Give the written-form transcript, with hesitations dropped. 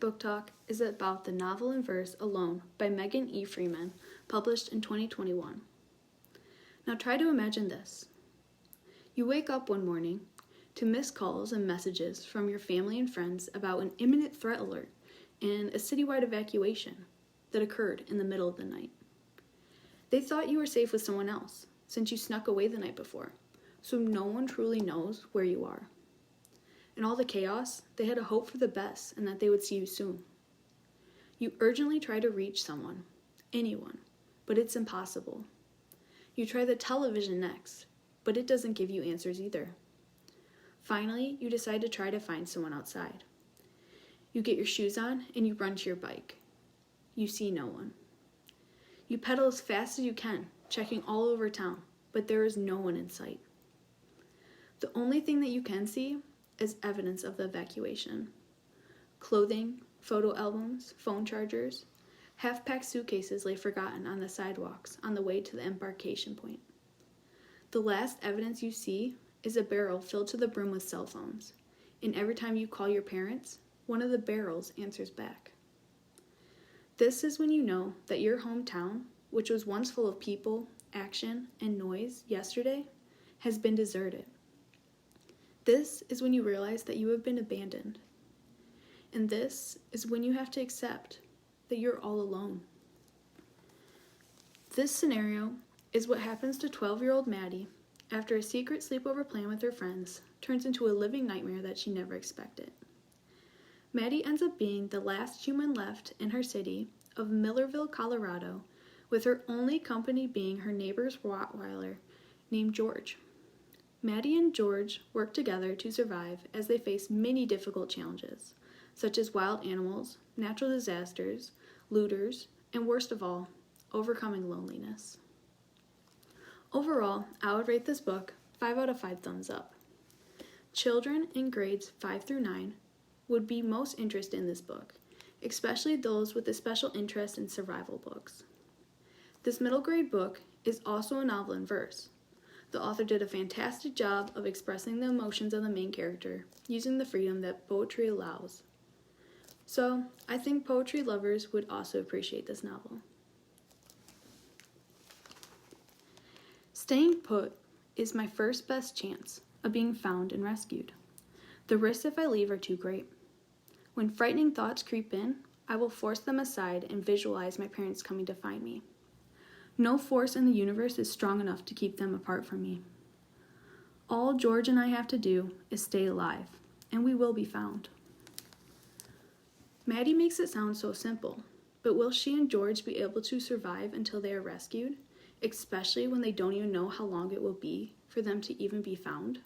book talk is about the novel in verse Alone by Megan E. Freeman, published in 2021. Now try to imagine this. You wake up one morning to missed calls and messages from your family and friends about an imminent threat alert and a citywide evacuation that occurred in the middle of the night. They thought you were safe with someone else, since you snuck away the night before, so no one truly knows where you are. In all the chaos, they had a hope for the best and that they would see you soon. You urgently try to reach someone, anyone, but it's impossible. You try the television next, but it doesn't give you answers either. Finally, you decide to try to find someone outside. You get your shoes on and you run to your bike. You see no one. You pedal as fast as you can, checking all over town, but there is no one in sight. The only thing that you can see is evidence of the evacuation. Clothing, photo albums, phone chargers, half-packed suitcases lay forgotten on the sidewalks on the way to the embarkation point. The last evidence you see is a barrel filled to the brim with cell phones, and every time you call your parents, one of the barrels answers back. This is when you know that your hometown, which was once full of people, action, and noise yesterday, has been deserted. This is when you realize that you have been abandoned. And this is when you have to accept that you're all alone. This scenario is what happens to 12-year-old Maddie after a secret sleepover plan with her friends turns into a living nightmare that she never expected. Maddie ends up being the last human left in her city of Millerville, Colorado, with her only company being her neighbor's Rottweiler named George. Maddie and George work together to survive as they face many difficult challenges, such as wild animals, natural disasters, looters, and worst of all, overcoming loneliness. Overall, I would rate this book 5 out of 5 thumbs up. Children in grades 5 through 9 would be most interested in this book, especially those with a special interest in survival books. This middle grade book is also a novel in verse. The author did a fantastic job of expressing the emotions of the main character, using the freedom that poetry allows. So, I think poetry lovers would also appreciate this novel. Staying put is my first best chance of being found and rescued. The risks if I leave are too great. When frightening thoughts creep in, I will force them aside and visualize my parents coming to find me. No force in the universe is strong enough to keep them apart from me. All George and I have to do is stay alive, and we will be found. Maddie makes it sound so simple, but will she and George be able to survive until they are rescued, especially when they don't even know how long it will be for them to even be found?